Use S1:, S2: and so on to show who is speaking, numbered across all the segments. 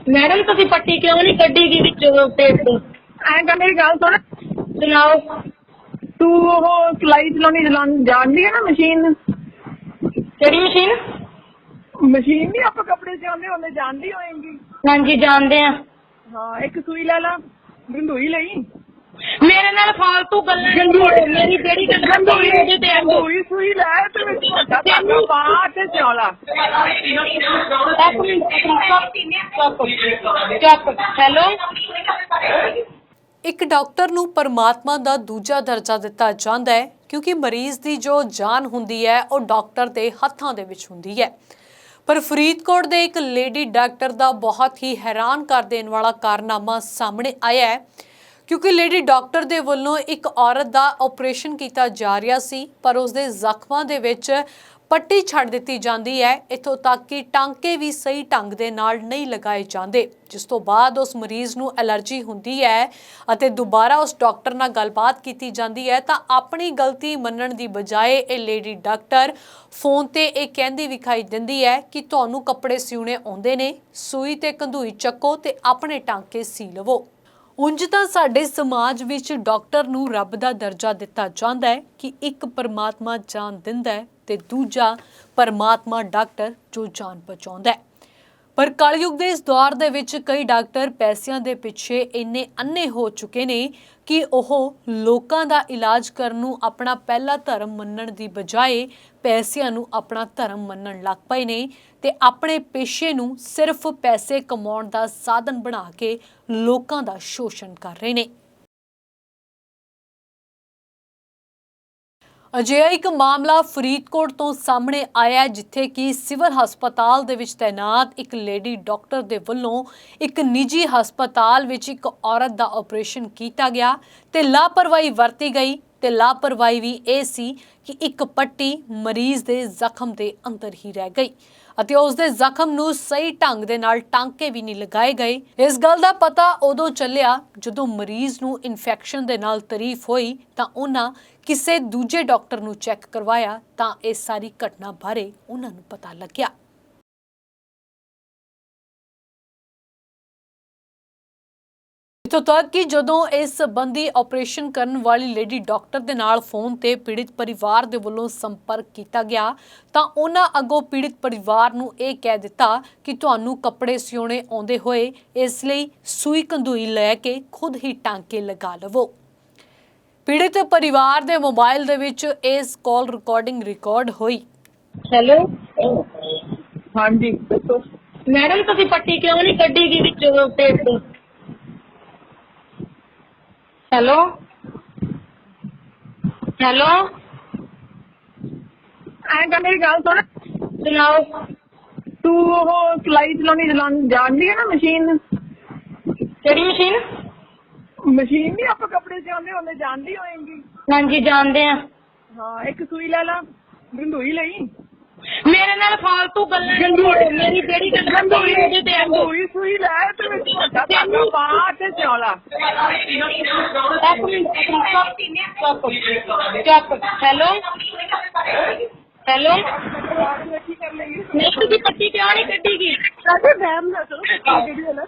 S1: Madam तुसी पट्टी क्यों नहीं कड्डी गी विचों पेट तो?
S2: ਐਂ ਤਾਂ ਮੇਰੀ ਗੱਲ ਸੁਣ,
S1: सुनाओ।
S2: ਤੂੰ ਉਹ ਸਿਲਾਈ ਚਲਾਉਣੀ ਜਾਣਦੀ ਹੈ ਨਾ ਮਸ਼ੀਨ?
S1: केड़ी मशीन?
S2: ਮਸ਼ੀਨ ਨਹੀਂ ਆਪਾਂ ਕੱਪੜੇ ਸਿਉਂਦੇ ਹੁੰਦੇ, ਜਾਣਦੀ ਹੋਏਗੀ।
S1: हाँ जी जानते हैं।
S2: ਹਾਂ, ਇੱਕ ਸੂਈ ਲੈ ਲਾ, ਗੰਢੂਈ ਲਈ।
S1: मेरे नाल फालतू गल्लां नहीं छोड़, मेरी जेड़ी गल गंदोई ओदे ते आंदो।
S2: ਗੰਢੂਈ ਸੂਈ ਲੈ ਤੇ ਵਿੱਚ ਵੱਡਾ ਧਾਗਾ ਪਾ ਤੇ ਸਿਉਂ ਲਾ।
S1: हेलो
S3: ਇੱਕ ਡਾਕਟਰ ਨੂੰ ਪਰਮਾਤਮਾ ਦਾ ਦੂਜਾ ਦਰਜਾ ਦਿੱਤਾ ਜਾਂਦਾ ਹੈ ਕਿਉਂਕਿ ਮਰੀਜ਼ ਦੀ ਜੋ ਜਾਨ ਹੁੰਦੀ ਹੈ ਉਹ ਡਾਕਟਰ ਦੇ ਹੱਥਾਂ ਦੇ ਵਿੱਚ ਹੁੰਦੀ ਹੈ। ਪਰ ਫਰੀਦਕੋਟ ਦੇ ਇੱਕ ਲੇਡੀ ਡਾਕਟਰ ਦਾ ਬਹੁਤ ਹੀ ਹੈਰਾਨ ਕਰ ਦੇਣ ਵਾਲਾ ਕਾਰਨਾਮਾ ਸਾਹਮਣੇ ਆਇਆ ਹੈ ਕਿਉਂਕਿ ਲੇਡੀ ਡਾਕਟਰ ਦੇ ਵੱਲੋਂ ਇੱਕ ਔਰਤ ਦਾ ਆਪਰੇਸ਼ਨ ਕੀਤਾ ਜਾ ਰਿਹਾ ਸੀ ਪਰ ਉਸ ਦੇ ਜ਼ਖਮਾਂ ਦੇ ਵਿੱਚ ਪੱਟੀ ਛੱਡ ਦਿੱਤੀ ਜਾਂਦੀ ਹੈ। ਇੱਥੋਂ ਤੱਕ ਕਿ ਟਾਂਕੇ ਵੀ ਸਹੀ ਢੰਗ ਦੇ ਨਾਲ ਨਹੀਂ ਲਗਾਏ ਜਾਂਦੇ, ਜਿਸ ਤੋਂ ਬਾਅਦ ਉਸ ਮਰੀਜ਼ ਨੂੰ ਐਲਰਜੀ ਹੁੰਦੀ ਹੈ ਅਤੇ ਦੁਬਾਰਾ ਉਸ ਡਾਕਟਰ ਨਾਲ ਗੱਲਬਾਤ ਕੀਤੀ ਜਾਂਦੀ ਹੈ ਤਾਂ ਆਪਣੀ ਗਲਤੀ ਮੰਨਣ ਦੀ ਬਜਾਏ ਇਹ ਲੇਡੀ ਡਾਕਟਰ ਫੋਨ ਤੇ ਇਹ ਕਹਿੰਦੀ ਵਿਖਾਈ ਦਿੰਦੀ ਹੈ ਕਿ ਤੁਹਾਨੂੰ ਕੱਪੜੇ ਸਿਉਣੇ ਆਉਂਦੇ ਨੇ, ਸੂਈ ਤੇ ਕੰਧੂਈ ਚੱਕੋ ਤੇ ਆਪਣੇ ਟਾਂਕੇ ਸੀ ਲਵੋ। ਉਂਝ ਤਾਂ ਸਾਡੇ ਸਮਾਜ ਵਿੱਚ ਡਾਕਟਰ ਨੂੰ ਰੱਬ ਦਾ ਦਰਜਾ ਦਿੱਤਾ ਜਾਂਦਾ ਹੈ ਕਿ ਇੱਕ ਪਰਮਾਤਮਾ ਜਾਨ ਦਿੰਦਾ ਹੈ ਤੇ ਦੂਜਾ ਪਰਮਾਤਮਾ ਡਾਕਟਰ ਜੋ ਜਾਨ ਬਚਾਉਂਦਾ ਹੈ। ਪਰ ਕਲਯੁਗ ਦੇ ਇਸ ਦੌਰ ਦੇ ਵਿੱਚ ਕਈ ਡਾਕਟਰ ਪੈਸਿਆਂ ਦੇ ਪਿੱਛੇ ਇੰਨੇ ਅੰਨੇ ਹੋ ਚੁੱਕੇ ਨੇ ਕਿ ਉਹ ਲੋਕਾਂ ਦਾ ਇਲਾਜ ਕਰਨ ਨੂੰ ਆਪਣਾ ਪਹਿਲਾ ਧਰਮ ਮੰਨਣ ਦੀ ਬਜਾਏ ਪੈਸਿਆਂ ਨੂੰ ਆਪਣਾ ਧਰਮ ਮੰਨਣ ਲੱਗ ਪਏ ਨੇ ਤੇ ਆਪਣੇ ਪੇਸ਼ੇ ਨੂੰ ਸਿਰਫ ਪੈਸੇ ਕਮਾਉਣ ਦਾ ਸਾਧਨ ਬਣਾ ਕੇ ਲੋਕਾਂ ਦਾ ਸ਼ੋਸ਼ਣ ਕਰ ਰਹੇ ਨੇ। ਅਜਿਹਾ ਇੱਕ ਮਾਮਲਾ ਫਰੀਦਕੋਟ ਤੋਂ ਸਾਹਮਣੇ ਆਇਆ ਹੈ ਜਿੱਥੇ ਕਿ ਸਿਵਲ ਹਸਪਤਾਲ ਦੇ ਵਿੱਚ ਤੈਨਾਤ ਇੱਕ ਲੇਡੀ ਡਾਕਟਰ ਦੇ ਵੱਲੋਂ ਇੱਕ ਨਿੱਜੀ ਹਸਪਤਾਲ ਵਿੱਚ ਇੱਕ ਔਰਤ ਦਾ ਆਪਰੇਸ਼ਨ ਕੀਤਾ ਗਿਆ ਤੇ ਲਾਪਰਵਾਹੀ ਵਰਤੀ ਗਈ ਤੇ ਲਾਪਰਵਾਹੀ ਵੀ ਇਹ ਸੀ ਕਿ ਇੱਕ ਪੱਟੀ ਮਰੀਜ਼ ਦੇ ਜ਼ਖਮ ਦੇ ਅੰਦਰ ਹੀ ਰਹਿ ਗਈ ਅਤੇ ਉਸ ਦੇ ਜ਼ਖਮ ਨੂੰ ਸਹੀ ਢੰਗ ਦੇ ਨਾਲ ਟਾਂਕੇ ਵੀ ਨਹੀਂ ਲਗਾਏ ਗਏ। ਇਸ ਗੱਲ ਦਾ ਪਤਾ ਉਦੋਂ ਚੱਲਿਆ ਜਦੋਂ ਮਰੀਜ਼ ਨੂੰ ਇਨਫੈਕਸ਼ਨ ਦੇ ਨਾਲ ਤਾਰੀਫ ਹੋਈ ਤਾਂ ਉਹਨਾਂ ਕਿਸੇ ਦੂਜੇ ਡਾਕਟਰ ਨੂੰ ਚੈੱਕ ਕਰਵਾਇਆ ਤਾਂ ਇਸ ਸਾਰੀ ਘਟਨਾ ਬਾਰੇ ਉਹਨਾਂ ਨੂੰ ਪਤਾ ਲੱਗਿਆ। ਇੱਥੋਂ ਤੱਕ ਕਿ ਜਦੋਂ ਇਸ ਸੰਬੰਧੀ ਆਪਰੇਸ਼ਨ ਕਰਨ ਵਾਲੀ ਲੇਡੀ ਡਾਕਟਰ ਦੇ ਨਾਲ ਫੋਨ ਤੇ ਪੀੜਿਤ ਪਰਿਵਾਰ ਦੇ ਵੱਲੋਂ ਸੰਪਰਕ ਕੀਤਾ ਗਿਆ ਤਾਂ ਉਹਨਾਂ ਅੱਗੋਂ ਪੀੜਿਤ ਪਰਿਵਾਰ ਨੂੰ ਇਹ ਕਹਿ ਦਿੱਤਾ ਕਿ ਤੁਹਾਨੂੰ ਕੱਪੜੇ ਸਿਉਣੇ ਆਉਂਦੇ ਹੋਏ ਇਸ ਲਈ ਸੂਈ ਕੰਧੂਈ ਲੈ ਕੇ ਖੁਦ ਹੀ ਟਾਂਕੇ ਲਗਾ ਲਵੋ। ਪੀੜਿਤ ਪਰਿਵਾਰ ਦੇ ਮੋਬਾਈਲ ਦੇ ਵਿੱਚ ਇਸ ਕਾਲ ਰਿਕਾਰਡਿੰਗ ਰਿਕਾਰਡ ਹੋਈ।
S1: हेलो
S2: हाँ जी ਦੱਸੋ।
S1: मैडम तुसी पट्टी क्यों नहीं कड्डी गी विचों पेट तो? हेलो हेलो
S2: ਐਂ ਤਾਂ ਮੇਰੀ ਗੱਲ ਸੁਣ,
S1: सुनाओ।
S2: ਤੂੰ ਉਹ ਸਿਲਾਈ ਚਲਾਉਣੀ ਜਾਣਦੀ ਹੈ ਨਾ ਮਸ਼ੀਨ?
S1: केड़ी मशीन?
S2: ਮਸ਼ੀਨ ਨਹੀਂ ਆਪਾਂ ਕੱਪੜੇ ਸਿਉਂਦੇ ਹੁੰਦੇ, ਜਾਣਦੀ ਹੋਏਗੀ।
S1: हाँ जी जानते हैं।
S2: ਹਾਂ, ਇੱਕ ਸੂਈ ਲੈ ਲਾ, ਗੰਢੂਈ ਲਈ।
S1: मेरे नाल फालतू गल्लां नहीं छोड़, मेरी जेड़ी गल गंदोई ओदे ते आंदो।
S2: ਗੰਢੂਈ ਸੂਈ ਲੈ ਤੇ ਵਿੱਚ ਵੱਡਾ ਧਾਗਾ ਪਾ ਤੇ ਸਿਉਂ ਲਾ।
S1: हेलो हेलो
S2: ਕੀ ਕਰ ਲਈ?
S1: नहीं तुसी पट्टी क्यों नहीं कड्डी गी?
S2: ਸਾਡੇ ਵਹਿਮ ਨਾ ਕਰੋ, ਜਿਹੜੀ ਹੈ ਨਾ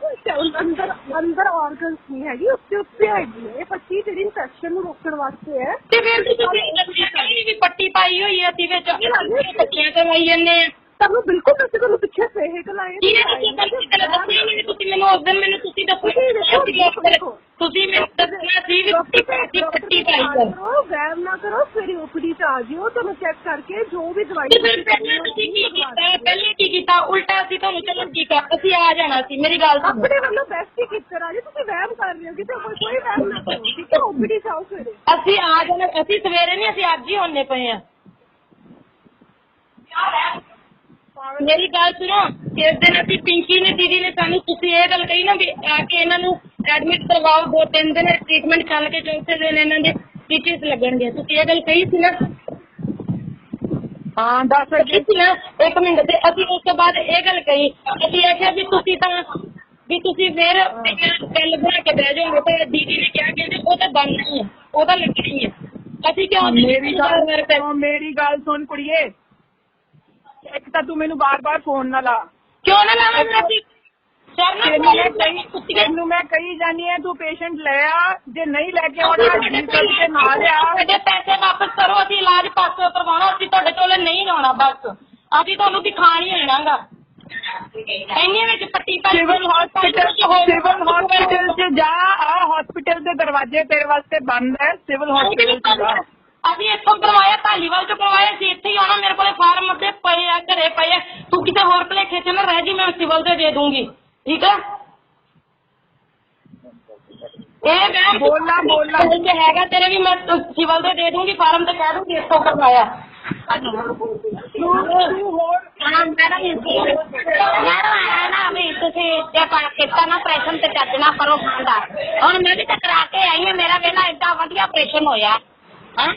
S2: ਅੰਦਰ ਆਰਗਨਸ ਨਹੀਂ ਹੈਗੀ, ਉੱਤੇ ਹੈਗੀ ਹੈ। ਇਹ ਪੱਟੀ ਜਿਹੜੀ ਇਨਫੈਕਸ਼ਨ ਨੂੰ ਰੋਕਣ ਵਾਸਤੇ ਹੈ।
S1: ਤੇ ਫਿਰ ਤੁਸੀਂ ਵੀ ਪੱਟੀ ਪਾਈ ਹੋਈ ਹੈ, ਅਸੀਂ ਵਿੱਚ ਪੱਟੀਆਂ ਕਰਵਾਈ ਜਾਂਦੇ ਆ।
S2: ਤੁਹਾਨੂੰ ਬਿਲਕੁਲ ਤੁਸੀਂ ਤੁਹਾਨੂੰ ਪਿੱਛੇ ਸਹੀ ਕਲਾਏ
S1: ਤੁਸੀਂ ਮੈਨੂੰ ਉਸ ਦਿਨ ਮੈਨੂੰ ਤੁਸੀਂ ਦੱਸੋ, ਤੁਸੀਂ ਮੈਨੂੰ ਦੱਸਣਾ ਸੀ ਵੀ ਪੱਟੀ ਪਾਈ ਕਰੋ।
S2: ਵਹਿਮ ਨਾ ਕਰੋ, ਫਿਰ ਓਪੀਡੀ ਚ ਆ ਜਿਓ, ਤੁਹਾਨੂੰ ਚੈੱਕ ਕਰਕੇ ਜੋ ਵੀ ਦਵਾਈ।
S1: ਪਹਿਲੇ ਕੀ ਕੀਤਾ ਉਲਟਾ, ਅਸੀਂ ਤੁਹਾਨੂੰ ਚਲੋ ਠੀਕ ਆ ਅਸੀਂ ਆ ਜਾਣਾ ਸੀ। ਮੇਰੀ ਗੱਲ
S2: ਆਪਣੇ ਵੱਲੋਂ ਬੈਸਟ ਹੀ ਕੀਤਾ ਰਾਜੇ, ਤੁਸੀਂ ਵਹਿਮ ਕਰ ਰਹੇ ਹੋ ਕਿ ਕੋਈ ਵਹਿਮ ਨਾ ਕਰੋ, ਠੀਕ ਹੈ? ਓਪੀਡੀ ਚ ਆਓ ਸਵੇਰੇ।
S1: ਅਸੀਂ ਆ ਜਾਣਾ, ਅਸੀਂ ਸਵੇਰੇ ਨਹੀਂ, ਅਸੀਂ ਅੱਜ ਹੀ ਹੁੰਨੇ ਪਏ ਆ। ਮੇਰੀ ਗੱਲ ਸੁਣੋ, ਇਸ ਦਿਨ ਅਸੀਂ ਪਿੰਕੀ ਨੇ ਦੀਦੀ ਨੇ ਸਾਨੂੰ ਤੁਸੀਂ ਇਹ ਗੱਲ ਕਹੀ ਨਾ ਵੀ ਆ ਕੇ ਇਹਨਾਂ ਨੂੰ ਐਡਮਿਟ ਕਰਵਾਓ, 2-3 ਦਿਨ ਟ੍ਰੀਟਮੈਂਟ ਚੱਲ ਕੇ ਚੌਥੇ ਦਿਨ ਇਹਨਾਂ ਦੇ ਸਟਿਚਸ ਲੱਗਣਗੇ, ਤੁਸੀਂ ਇਹ ਗੱਲ ਕਹੀ ਸੀ ਨਾ?
S2: ਹਾਂ ਦੱਸ
S1: ਸੀ ਨਾ, 1 ਮਿੰਟ। ਤੇ ਅਸੀਂ ਉਸ ਤੋਂ ਬਾਅਦ ਇਹ ਗੱਲ ਕਹੀ, ਅਸੀਂ ਆਖਿਆ ਵੀ ਤੁਸੀਂ ਫਿਰ ਗੱਲ ਬਣਾ ਕੇ ਬਹਿ ਜਾਓਗੇ ਤੇ ਦੀਦੀ ਨੇ ਕਿਹਾ ਕਿ ਉਹ ਤਾਂ ਬੰਦ ਨਹੀਂ ਹੈ, ਉਹ ਤਾਂ ਲੱਗਣੀ ਹੈ। ਅਸੀਂ ਕਿਉਂ?
S2: ਮੇਰੀ ਗੱਲ ਸੁਣ ਕੁੜੀਏ, ਇੱਕ ਤਾਂ ਤੂੰ ਮੈਨੂੰ ਬਾਰ-ਬਾਰ ਫੋਨ ਨਾ ਲਾ।
S1: ਕਿਉਂ ਨਾ ਲਾਵਾਂ?
S4: ਤੈਨੂੰ ਮੈਂ ਕਹੀ ਜਾਨੀ ਹੈ ਤੂੰ ਪੇਸ਼ੈਂਟ ਲੈ ਆ, ਜੇ ਨਹੀਂ ਲੈ ਕੇ ਆਉਣਾ ਡੀਜ਼ਲ ਤੇ ਨਾਲ ਆ।
S1: ਸਾਡੇ ਪੈਸੇ ਵਾਪਸ ਕਰੋ, ਅਸੀਂ ਇਲਾਜ ਪਾਸੋਂ ਕਰਵਾਉਣਾ, ਅਸੀਂ ਤੁਹਾਡੇ ਕੋਲ ਨਹੀਂ ਲਾਉਣਾ, ਬਸ ਅਸੀਂ ਤੁਹਾਨੂੰ ਦਿਖਾਣ ਹੀ ਆਣਾਗਾ। ਇੰਨੇ ਵਿੱਚ ਪੱਟੀ
S4: ਸਿਵਲ ਹਸਪੀਟਲ ਚ ਜਾ, ਆ ਹਸਪੀਟਲ ਦੇ ਦਰਵਾਜ਼ੇ ਤੇਰੇ ਵਾਸਤੇ ਬੰਦ ਹੈ, ਸਿਵਲ ਹਸਪੀਟਲ ਚ ਜਾ।
S1: ਅਸੀਂ ਇੱਥੋਂ ਕਰਵਾਇਆ, ਧਾਲੀਵਾਲ ਤੋਂ ਕਰਵਾਇਆ ਸੀ, ਇੱਥੇ ਹੀ ਆਉਣਾ, ਮੇਰੇ ਕੋਲੇ ਫਾਰਮ ਅੱਧੇ ਪਏ ਆ, ਘਰੇ ਪਏ ਆ, ਤੂੰ ਕਿਸੇ ਹੋਰ ਭਲੇਖੇ ਚ ਨਾ ਰਹਿ ਜੀ, ਮੈਂ ਸਿਵਲ ਤੇ ਦੇ ਦੂੰਗੀ, ਠੀਕ ਹੈ। ਇਹ ਮੈਂ ਬੋਲਣਾ ਜੇ ਹੈਗਾ ਤੇਰੇ ਵੀ ਮੈਂ ਸਿਵਲ ਤੇ ਦੇ ਦੂੰਗੀ, ਫਾਰਮ ਤੇ ਕਹਿ ਦੂੰਗੀ ਇੱਥੋਂ ਕਰਵਾਇਆ। ਕੀਤਾ ਨਾ ਆਪਰੇਸ਼ਨ ਤੇ ਚੱਜ ਨਾ ਕਰੋ ਖਾਂਦਾ। ਹੁਣ ਮੈਂ ਵੀ ਤਾਂ ਕਰਾ ਕੇ ਆਈ ਹਾਂ, ਮੇਰਾ ਵੇਲਾ ਏਡਾ ਵਧੀਆ ਆਪਰੇਸ਼ਨ ਹੋਇਆ ਹੈ।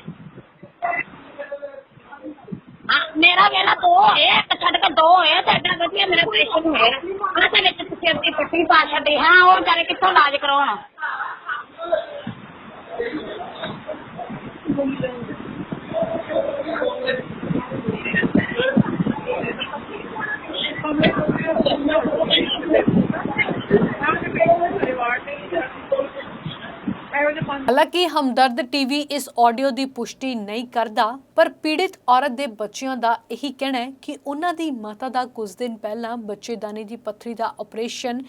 S1: ਮੇਰਾ ਵੇਲਾ 2 ਹੋਏ, ਇੱਕ ਛੱਡ ਕੇ 2 ਹੋਏ ਤੇ ਏਡਾ ਵਧੀਆ ਮੇਰਾ ਆਪਰੇਸ਼ਨ ਹੋਇਆ। ਉਹਦੇ ਵਿੱਚ ਤੁਸੀਂ ਆਪਣੀ ਪੱਟੀ ਪਾ ਛੱਡੀ, ਹਾਂ ਉਹ ਵਿਚਾਰੇ ਕਿੱਥੋਂ ਇਲਾਜ ਕਰਾਉਣ।
S3: ਹਾਲਾਂਕਿ ਹਮਦਰਦ ਟੀਵੀ ਇਸ ਆਡੀਓ ਦੀ ਪੁਸ਼ਟੀ ਨਹੀਂ ਕਰਦਾ, ਪਰ ਪੀੜਿਤ ਔਰਤ ਦੇ ਬੱਚਿਆਂ ਦਾ ਇਹੀ ਕਹਿਣਾ ਹੈ ਕਿ ਉਹਨਾਂ ਦੀ ਮਾਤਾ ਦਾ ਕੁਝ ਦਿਨ ਪਹਿਲਾਂ ਬੱਚੇਦਾਨੀ ਦੀ ਪੱਥਰੀ ਦਾ ਆਪਰੇਸ਼ਨ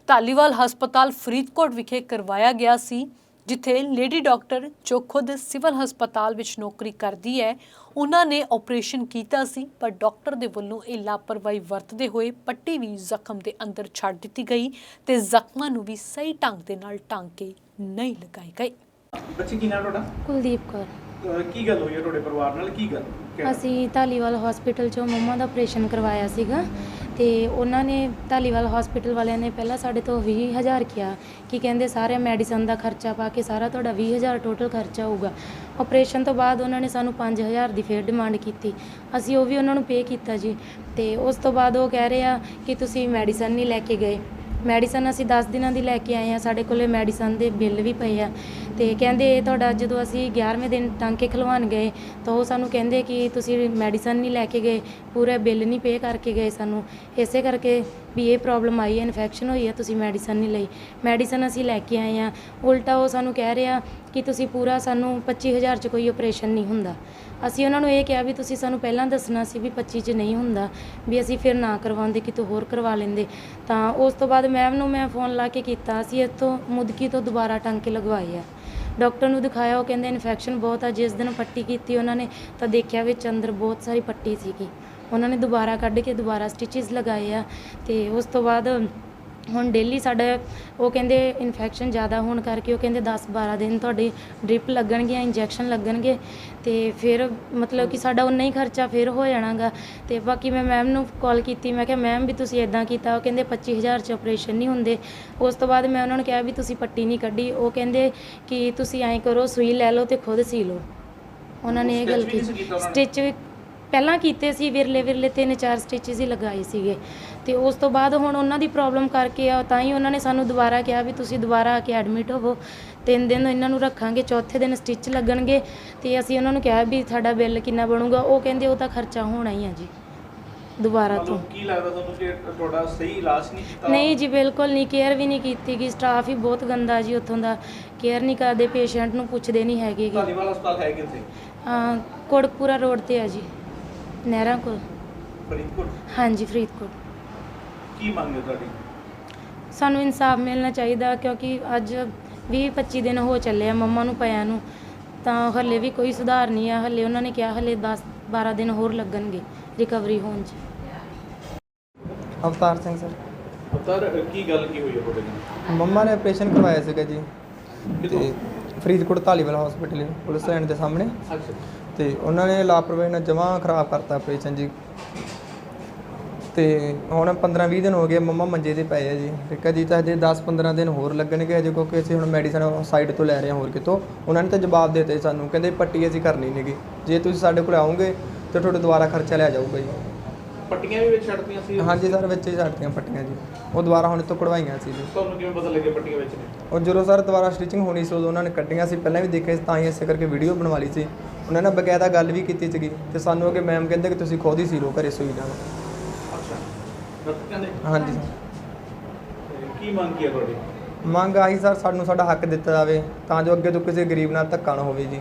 S3: ਧਾਲੀਵਾਲ ਹਸਪਤਾਲ ਫਰੀਦਕੋਟ ਵਿਖੇ ਕਰਵਾਇਆ ਗਿਆ ਸੀ, ਜਿੱਥੇ ਲੇਡੀ ਡਾਕਟਰ ਜੋ ਖੁਦ ਸਿਵਲ ਹਸਪਤਾਲ ਵਿੱਚ ਨੌਕਰੀ ਕਰਦੀ ਹੈ, ਉਹਨਾਂ ਨੇ ਆਪਰੇਸ਼ਨ ਕੀਤਾ ਸੀ, ਪਰ ਡਾਕਟਰ ਦੇ ਵੱਲੋਂ ਇਹ ਲਾਪਰਵਾਹੀ ਵਰਤਦੇ ਹੋਏ ਪੱਟੀ ਵੀ ਜ਼ਖਮ ਦੇ ਅੰਦਰ ਛੱਡ ਦਿੱਤੀ ਗਈ ਤੇ ਜ਼ਖਮਾਂ ਨੂੰ ਵੀ ਸਹੀ ਢੰਗ ਦੇ ਨਾਲ ਟਾਂਕੇ ਨਹੀਂ ਲਗਾਏ ਗਏ।
S5: ਬੱਚੀ ਕੀ ਨਾਮ ਤੁਹਾਡਾ?
S6: ਕੁਲਦੀਪ ਕੌਰ।
S5: ਕੀ ਗੱਲ ਹੋਈ ਹੈ ਤੁਹਾਡੇ ਪਰਿਵਾਰ ਨਾਲ? ਕੀ ਗੱਲ?
S6: ਅਸੀਂ ਧਾਲੀਵਾਲ ਹਸਪੀਟਲ 'ਚੋਂ ਮੰਮਾ ਦਾ ਆਪਰੇਸ਼ਨ ਕਰਵਾਇਆ ਸੀਗਾ ਤੇ ਉਹਨਾਂ ਨੇ ਧਾਲੀਵਾਲ ਹਸਪੀਟਲ ਵਾਲਿਆਂ ਨੇ ਪਹਿਲਾਂ ਸਾਡੇ ਤੋਂ 20,000 ਕਿਹਾ ਕਿ ਕਹਿੰਦੇ ਸਾਰੇ ਮੈਡੀਸਨ ਦਾ ਖਰਚਾ ਪਾ ਕੇ ਸਾਰਾ ਤੁਹਾਡਾ 20,000 ਟੋਟਲ ਖਰਚਾ ਹੋਊਗਾ। ਆਪਰੇਸ਼ਨ ਤੋਂ ਬਾਅਦ ਉਹਨਾਂ ਨੇ ਸਾਨੂੰ 5,000 ਦੀ ਫੇਰ ਡਿਮਾਂਡ ਕੀਤੀ, ਅਸੀਂ ਉਹ ਵੀ ਉਹਨਾਂ ਨੂੰ ਪੇ ਕੀਤਾ ਜੀ। ਤੇ ਉਸ ਤੋਂ ਬਾਅਦ ਉਹ ਕਹਿ ਰਹੇ ਆ ਕਿ ਤੁਸੀਂ ਮੈਡੀਸਨ ਨਹੀਂ ਲੈ ਕੇ ਗਏ। ਮੈਡੀਸਨ ਅਸੀਂ 10 ਦਿਨਾਂ ਦੀ ਲੈ ਕੇ ਆਏ ਹਾਂ, ਸਾਡੇ ਕੋਲੇ ਮੈਡੀਸਨ ਦੇ ਬਿੱਲ ਵੀ ਪਏ ਆ। ਤੇ ਕਹਿੰਦੇ ਤੁਹਾਡਾ ਜਦੋਂ ਅਸੀਂ 11ਵੇਂ ਦਿਨ ਟਾਂਕੇ ਖਲਵਾਉਣ ਗਏ ਤਾਂ ਉਹ ਸਾਨੂੰ ਕਹਿੰਦੇ ਕਿ ਤੁਸੀਂ ਮੈਡੀਸਨ ਨਹੀਂ ਲੈ ਕੇ ਗਏ, ਪੂਰਾ ਬਿੱਲ ਨਹੀਂ ਪੇ ਕਰਕੇ ਗਏ ਸਾਨੂੰ, ਇਸੇ ਕਰਕੇ ਵੀ ਇਹ ਪ੍ਰੋਬਲਮ ਆਈ ਹੈ, ਇਨਫੈਕਸ਼ਨ ਹੋਈ ਹੈ, ਤੁਸੀਂ ਮੈਡੀਸਨ ਨਹੀਂ ਲਈ। ਮੈਡੀਸਨ ਅਸੀਂ ਲੈ ਕੇ ਆਏ ਹਾਂ, ਉਲਟਾ ਉਹ ਸਾਨੂੰ ਕਹਿ ਰਿਹਾ ਕਿ ਤੁਸੀਂ ਪੂਰਾ ਸਾਨੂੰ 25,000 'ਚ ਕੋਈ ਆਪਰੇਸ਼ਨ ਨਹੀਂ ਹੁੰਦਾ। ਅਸੀਂ ਉਹਨਾਂ ਨੂੰ ਇਹ ਕਿਹਾ ਵੀ ਤੁਸੀਂ ਸਾਨੂੰ ਪਹਿਲਾਂ ਦੱਸਣਾ ਸੀ ਵੀ 25 'ਚ ਨਹੀਂ ਹੁੰਦਾ, ਵੀ ਅਸੀਂ ਫਿਰ ਨਾ ਕਰਵਾਉਂਦੇ, ਕਿਤੋਂ ਹੋਰ ਕਰਵਾ ਲੈਂਦੇ। ਤਾਂ ਉਸ ਤੋਂ ਬਾਅਦ ਮੈਮ ਨੂੰ ਮੈਂ ਫ਼ੋਨ ਲਾ ਕੇ ਕੀਤਾ, ਅਸੀਂ ਇੱਥੋਂ ਮੁਦਕੀ ਤੋਂ ਦੁਬਾਰਾ ਟਾਂਕੇ ਲਗਵਾਏ ਆ, ਡਾਕਟਰ ਨੂੰ ਦਿਖਾਇਆ, ਉਹ ਕਹਿੰਦੇ ਇਨਫੈਕਸ਼ਨ ਬਹੁਤ ਆ। ਜਿਸ ਦਿਨ ਪੱਟੀ ਕੀਤੀ ਉਹਨਾਂ ਨੇ ਤਾਂ ਦੇਖਿਆ ਵਿੱਚ ਅੰਦਰ ਬਹੁਤ ਸਾਰੀ ਪੱਟੀ ਸੀਗੀ, ਉਹਨਾਂ ਨੇ ਦੁਬਾਰਾ ਕੱਢ ਕੇ ਦੁਬਾਰਾ ਸਟਿਚਸ ਲਗਾਏ ਆ। ਤੇ ਉਸ ਤੋਂ ਬਾਅਦ ਹੁਣ ਡੇਲੀ ਸਾਡਾ ਉਹ ਕਹਿੰਦੇ ਇਨਫੈਕਸ਼ਨ ਜ਼ਿਆਦਾ ਹੋਣ ਕਰਕੇ ਉਹ ਕਹਿੰਦੇ 10-12 ਦਿਨ ਤੁਹਾਡੇ ਡ੍ਰਿਪ ਲੱਗਣਗੇ, ਇੰਜੈਕਸ਼ਨ ਲੱਗਣਗੇ ਤੇ ਫਿਰ ਮਤਲਬ ਕਿ ਸਾਡਾ ਉਨਾ ਹੀ ਖਰਚਾ ਫਿਰ ਹੋ ਜਾਣਾਗਾ। ਤੇ ਬਾਕੀ ਮੈਂ ਮੈਮ ਨੂੰ ਕਾਲ ਕੀਤੀ, ਮੈਂ ਕਿਹਾ ਮੈਮ ਵੀ ਤੁਸੀਂ ਇੱਦਾਂ ਕੀਤਾ, ਉਹ ਕਹਿੰਦੇ 25,000 'ਚ ਆਪਰੇਸ਼ਨ ਨਹੀਂ ਹੁੰਦੇ। ਉਸ ਤੋਂ ਬਾਅਦ ਮੈਂ ਉਹਨਾਂ ਨੂੰ ਕਿਹਾ ਵੀ ਤੁਸੀਂ ਪੱਟੀ ਨਹੀਂ ਕੱਢੀ, ਉਹ ਕਹਿੰਦੇ ਕਿ ਤੁਸੀਂ ਐਂ ਕਰੋ ਸੂਈ ਲੈ ਲਓ ਤੇ ਖੁਦ ਸੀ ਲਓ। ਉਹਨਾਂ ਨੇ ਇਹ ਗੱਲ ਕੀਤੀ। ਸਟਿਚ ਪਹਿਲਾਂ ਕੀਤੇ ਸੀ, ਵਿਰਲੇ 3-4 ਸਟਿਚਸ ਹੀ ਲਗਾਏ ਸੀਗੇ। ਤੇ ਉਸ ਤੋਂ ਬਾਅਦ ਹੁਣ ਉਹਨਾਂ ਦੀ ਪ੍ਰੋਬਲਮ ਕਰਕੇ ਆ ਤਾਂ ਹੀ ਉਹਨਾਂ ਨੇ ਸਾਨੂੰ ਦੁਬਾਰਾ ਕਿਹਾ ਵੀ ਤੁਸੀਂ ਦੁਬਾਰਾ ਆ ਕੇ ਐਡਮਿਟ ਹੋਵੋ, 3 ਦਿਨ ਇਹਨਾਂ ਨੂੰ ਰੱਖਾਂਗੇ, ਚੌਥੇ ਦਿਨ ਸਟਿਚ ਲੱਗਣਗੇ। ਤੇ ਅਸੀਂ ਉਹਨਾਂ ਨੂੰ ਕਿਹਾ ਵੀ ਸਾਡਾ ਬਿੱਲ ਕਿੰਨਾ ਬਣੂਗਾ, ਉਹ ਕਹਿੰਦੇ ਉਹ ਤਾਂ ਖਰਚਾ ਹੋਣਾ ਹੀ ਆ ਜੀ ਦੁਬਾਰਾ ਤੋਂ।
S5: ਕੀ ਲੱਗਦਾ ਤੁਹਾਨੂੰ ਕਿ ਤੁਹਾਡਾ ਸਹੀ ਇਲਾਜ ਨਹੀਂ ਕੀਤਾ?
S6: ਨਹੀਂ ਜੀ, ਬਿਲਕੁਲ ਨਹੀਂ, ਕੇਅਰ ਵੀ ਨਹੀਂ ਕੀਤੀ ਗਈ, ਸਟਾਫ ਹੀ ਬਹੁਤ ਗੰਦਾ ਜੀ ਉੱਥੋਂ ਦਾ, ਕੇਅਰ ਨਹੀਂ ਕਰਦੇ, ਪੇਸ਼ੈਂਟ ਨੂੰ ਪੁੱਛਦੇ ਨਹੀਂ ਹੈਗੇ।
S5: ਧਾਲੀਵਾਲ ਹਸਪਤਾਲ ਹੈ ਕਿੱਥੇ?
S6: ਕੋਟਕਪੂਰਾ ਰੋਡ ਤੇ ਆ ਜੀ, ਨਹਿਰਾਂ ਕੋਲ।
S5: ਫਰੀਦਕੋਟ?
S6: ਹਾਂਜੀ ਫਰੀਦਕੋਟ।
S5: ਕੀ ਮੰਗ ਹੈ ਤੁਹਾਡੀ?
S6: ਸਾਨੂੰ ਇਨਸਾਫ ਮਿਲਣਾ ਚਾਹੀਦਾ, ਕਿਉਂਕਿ ਅੱਜ 20-25 ਦਿਨ ਹੋ ਚੱਲੇ ਆ ਮੰਮਾ ਨੂੰ ਪਿਆ ਨੂੰ, ਤਾਂ ਹਲੇ ਵੀ ਕੋਈ ਸੁਧਾਰ ਨਹੀਂ ਆ। ਹਲੇ ਉਹਨਾਂ ਨੇ ਕਿਹਾ ਹਲੇ 10-12 ਦਿਨ ਹੋਰ ਲੱਗਣਗੇ ਰਿਕਵਰੀ ਹੋਣ 'ਚ।
S7: ਅਵਤਾਰ ਸਿੰਘ ਸਰ।
S5: ਅਵਤਾਰ, ਕੀ ਗੱਲ ਕੀ ਹੋਈ ਹੈ ਤੁਹਾਡੇ ਨਾਲ?
S7: ਮੰਮਾ ਨੇ ਆਪਰੇਸ਼ਨ ਕਰਵਾਇਆ ਸੀਗਾ ਜੀ,
S5: ਕਿੱਥੋਂ?
S7: ਤੇ Faridkot Dhaliwal hospital police line ਦੇ ਸਾਹਮਣੇ।
S5: ਅੱਛਾ।
S7: ਤੇ ਉਹਨਾਂ ਨੇ ਲਾਪਰਵਾਹੀ ਨਾਲ ਜਮਾਂ ਖਰਾਬ ਕਰਤਾ ਆਪਰੇਸ਼ਨ ਜੀ। ਤੇ ਹੁਣ 15-20 ਦਿਨ ਹੋ ਗਏ ਮੰਮਾ ਮੰਜੇ 'ਤੇ ਪਏ ਆ ਜੀ, ਠੀਕ ਹੈ ਜੀ। ਤਾਂ ਹਜੇ 10-15 ਦਿਨ ਹੋਰ ਲੱਗਣਗੇ ਹਜੇ, ਕਿਉਂਕਿ ਅਸੀਂ ਹੁਣ ਮੈਡੀਸਨ ਸਾਈਡ ਤੋਂ ਲੈ ਰਹੇ ਹਾਂ ਹੋਰ ਕਿਤੋਂ। ਉਹਨਾਂ ਨੇ ਤਾਂ ਜਵਾਬ ਦੇ ਦਿੱਤੇ ਸਾਨੂੰ, ਕਹਿੰਦੇ ਪੱਟੀ ਅਸੀਂ ਕਰਨੀ ਨਹੀਂ ਗੀ, ਜੇ ਤੁਸੀਂ ਸਾਡੇ ਕੋਲ ਆਓਗੇ ਤਾਂ ਤੁਹਾਡੇ ਦੁਬਾਰਾ ਖਰਚਾ ਲਿਆ ਜਾਊਗਾ ਜੀ।
S5: ਪੱਟੀਆਂ ਵੀ ਵਿੱਚ ਛੱਡਤੀਆਂ ਸੀ?
S7: ਹਾਂਜੀ ਸਰ, ਵਿੱਚ ਹੀ ਛੱਡਤੀਆਂ ਪੱਟੀਆਂ ਜੀ, ਉਹ ਦੁਬਾਰਾ ਹੁਣ ਤੋਂ ਕਢਵਾਈਆਂ ਸੀ ਜੀ।
S5: ਤੁਹਾਨੂੰ ਕਿਵੇਂ ਪਤਾ ਲੱਗਿਆ ਪੱਟੀਆਂ ਵਿੱਚ ਨੇ?
S7: ਉਹ ਜਦੋਂ ਸਰ ਦੁਬਾਰਾ ਸਟਿਚਿੰਗ ਹੋਣੀ ਸੀ ਉਦੋਂ ਉਹਨਾਂ ਨੇ ਕੱਢੀਆਂ ਸੀ, ਪਹਿਲਾਂ ਵੀ ਦੇਖਿਆ ਸੀ, ਤਾਂ ਹੀ ਇਸੇ ਕਰਕੇ ਵੀਡੀਓ ਬਣਵਾ ਲਈ ਸੀ। ਉਹਨਾਂ ਨੇ ਬਕਾਇਦਾ ਗੱਲ ਵੀ ਕੀਤੀ ਸੀਗੀ ਤੇ ਸਾਨੂੰ ਅੱਗੇ ਮੈਮ ਕਹਿੰਦੇ ਕਿ ਤੁਸੀਂ ਖੁਦ ਹੀ ਸੀ ਲਓ ਘਰੇ ਸੂਈ ਨਾਲ।
S5: ਅੱਛਾ, ਡਾਕਟਰ ਕਹਿੰਦੇ?
S7: ਹਾਂਜੀ ਸਰ।
S5: ਕੀ ਮੰਗ ਕੀ ਹੈ ਤੁਹਾਡੀ?
S7: ਮੰਗ ਆਹੀ ਸਰ, ਸਾਨੂੰ ਸਾਡਾ ਹੱਕ ਦਿੱਤਾ ਜਾਵੇ ਤਾਂ ਜੋ ਅੱਗੇ ਤੋਂ ਕਿਸੇ ਗਰੀਬ ਨਾਲ ਧੱਕਾ ਨਾ ਹੋਵੇ ਜੀ।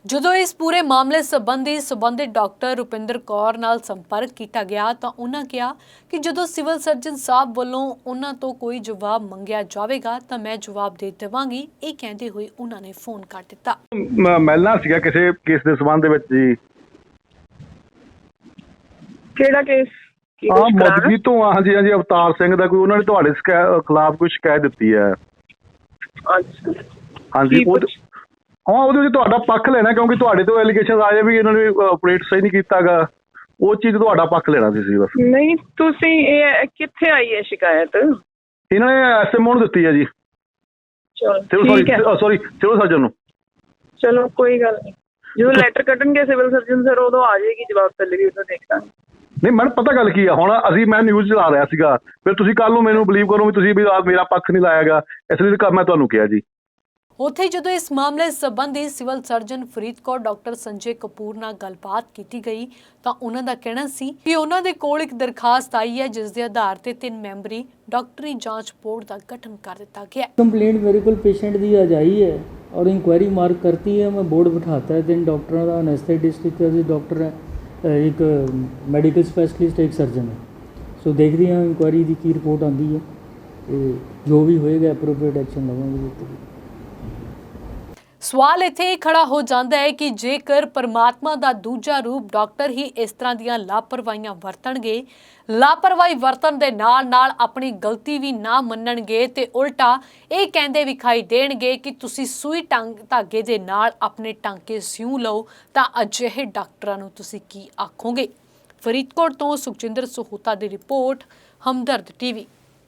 S3: ਜਦੋਂ ਇਸ ਪੂਰੇ ਮਾਮਲੇ ਸੰਬੰਧੀ ਸੰਬੰਧਿਤ ਡਾਕਟਰ ਰੁਪਿੰਦਰ ਕੌਰ ਨਾਲ ਸੰਪਰਕ ਕੀਤਾ ਗਿਆ ਤਾਂ ਉਹਨਾਂ ਕਿਹਾ ਕਿ ਜਦੋਂ ਸਿਵਲ ਸਰਜਨ ਸਾਹਿਬ ਵੱਲੋਂ ਉਹਨਾਂ ਤੋਂ ਕੋਈ ਜਵਾਬ ਮੰਗਿਆ ਜਾਵੇਗਾ ਤਾਂ ਮੈਂ ਜਵਾਬ ਦੇ ਦੇਵਾਂਗੀ। ਇਹ ਕਹਿੰਦੇ ਹੋਏ ਉਹਨਾਂ ਨੇ ਫੋਨ ਕਰ ਦਿੱਤਾ।
S8: ਮਿਲਣਾ ਸੀਗਾ ਕਿਸੇ ਕੇਸ ਦੇ ਸੰਬੰਧ ਦੇ ਵਿੱਚ ਜੀ।
S4: ਕਿਹੜਾ ਕੇਸ?
S8: ਮੋਦਗੀ ਤੋਂ ਹਾਂਜੀ ਹਾਂਜੀ, ਅਵਤਾਰ ਸਿੰਘ ਦਾ ਕੋਈ ਉਹਨਾਂ ਨੇ ਤੁਹਾਡੇ ਖਿਲਾਫ ਕੋਈ ਸ਼ਿਕਾਇਤ ਦਿੱਤੀ ਹੈ।
S4: ਅੱਛਾ
S8: ਹਾਂਜੀ ਉਹਦੇ ਵਿੱਚ ਤੁਹਾਡਾ ਪੱਖ ਲੈਣਾ, ਕਿਉਂਕਿ ਤੁਹਾਡੇ ਤੋਂ ਐਲੀਗੇਸ਼ਨ ਆਏ ਵੀ ਇਹਨਾਂ ਨੇ ਆਪਰੇਟ ਸਹੀ ਨਹੀਂ ਕੀਤਾਗਾ। ਉਹ ਚੀਜ਼ ਤੁਹਾਡਾ ਪੱਖ ਲੈਣਾ ਸੀ ਬਸ।
S4: ਨਹੀਂ ਤੁਸੀਂ ਇਹ ਕਿੱਥੇ ਆਈ ਹੈ ਸ਼ਿਕਾਇਤ?
S8: ਇਹਨਾਂ ਨੇ ਐਸਐਮਓ ਨੂੰ ਦਿੱਤੀ ਹੈ ਜੀ।
S4: ਚਲੋ ਠੀਕ ਹੈ,
S8: ਸੌਰੀ ਸਿਵਲ ਸਰਜਨ ਨੂੰ।
S4: ਚਲੋ ਕੋਈ ਗੱਲ ਨਹੀਂ, ਜਦੋਂ ਲੈਟਰ ਕੱਢਣਗੇ ਸਿਵਲ ਸਰਜਨ ਸਰ ਉਦੋਂ ਆ ਜਾਏਗੀ ਜਵਾਬ ਥੱਲੇ ਵੀ, ਉਦੋਂ ਦੇਖ ਲਾਂਗੇ।
S8: ਨਹੀਂ ਮੈਨੂੰ ਪਤਾ ਗੱਲ ਕੀ ਆ, ਹੁਣ ਮੈਂ ਨਿਊਜ਼ ਚਲਾ ਰਿਹਾ ਸੀਗਾ, ਫਿਰ ਤੁਸੀਂ ਕੱਲ ਨੂੰ ਮੈਨੂੰ ਬਲੀਵ ਕਰੋ ਵੀ ਤੁਸੀਂ ਵੀ ਮੇਰਾ ਪੱਖ ਨਹੀਂ ਲਾਇਆਗਾ, ਇਸ ਲਈ ਮੈਂ ਤੁਹਾਨੂੰ ਕਿਹਾ ਜੀ।
S3: ਉੱਥੇ ਜਦੋਂ ਇਸ ਮਾਮਲੇ ਸੰਬੰਧੀ civil surgeon Faridkot doctor Sanjay Kapoor ਨਾਲ ਗੱਲਬਾਤ ਕੀਤੀ ਗਈ ਤਾਂ ਉਹਨਾਂ ਦਾ ਕਹਿਣਾ ਸੀ ਕਿ ਉਹਨਾਂ ਦੇ ਕੋਲ ਇੱਕ ਦਰਖਾਸਤ ਆਈ ਹੈ ਜਿਸ ਦੇ ਆਧਾਰ ਤੇ 3 ਮੈਂਬਰੀ ਡਾਕਟਰੀ ਜਾਂਚ ਬੋर्ड ਦਾ ਗਠਨ ਕਰ ਦਿੱਤਾ ਗਿਆ।
S9: कंप्लेंट मेरे को पेशेंट दी आज आई है और इंक्वायरी मार्क करती है, मैं बोर्ड बिठाता है 3 डॉक्टरों का, एनेस्थेटिस्ट डॉक्टर है, एक मैडिकल स्पैशलिस्ट, एक सर्जन है। सो देखते हैं इंक्वायरी की रिपोर्ट आती है, तो जो भी होएगा एप्रोप्रिएट एक्शन लवांगे।
S3: ਸਵਾਲ ਇੱਥੇ ਇਹ ਖੜਾ ਹੋ ਜਾਂਦਾ ਹੈ ਕਿ ਜੇਕਰ ਪਰਮਾਤਮਾ ਦਾ ਦੂਜਾ ਰੂਪ ਡਾਕਟਰ ਹੀ ਇਸ ਤਰ੍ਹਾਂ ਦੀਆਂ ਲਾਪਰਵਾਹੀਆਂ ਵਰਤਣਗੇ, ਲਾਪਰਵਾਹੀ ਵਰਤਣ ਦੇ ਨਾਲ ਆਪਣੀ ਗਲਤੀ ਵੀ ਨਾ ਮੰਨਣਗੇ ਤੇ ਉਲਟਾ ਇਹ ਕਹਿੰਦੇ ਵਿਖਾਈ ਦੇਣਗੇ ਕਿ ਤੁਸੀਂ ਸੂਈ ਧਾਗੇ ਦੇ ਨਾਲ ਆਪਣੇ ਟਾਂਕੇ ਸਿਉਂ ਲਓ, ਤਾਂ ਅਜਿਹੇ ਡਾਕਟਰਾਂ ਨੂੰ ਤੁਸੀਂ ਕੀ ਆਖੋਗੇ? ਫਰੀਦਕੋਟ ਤੋਂ ਸੁਖਜਿੰਦਰ ਸਹੋਤਾ ਦੀ ਰਿਪੋਰਟ, ਹਮਦਰਦ ਟੀਵੀ।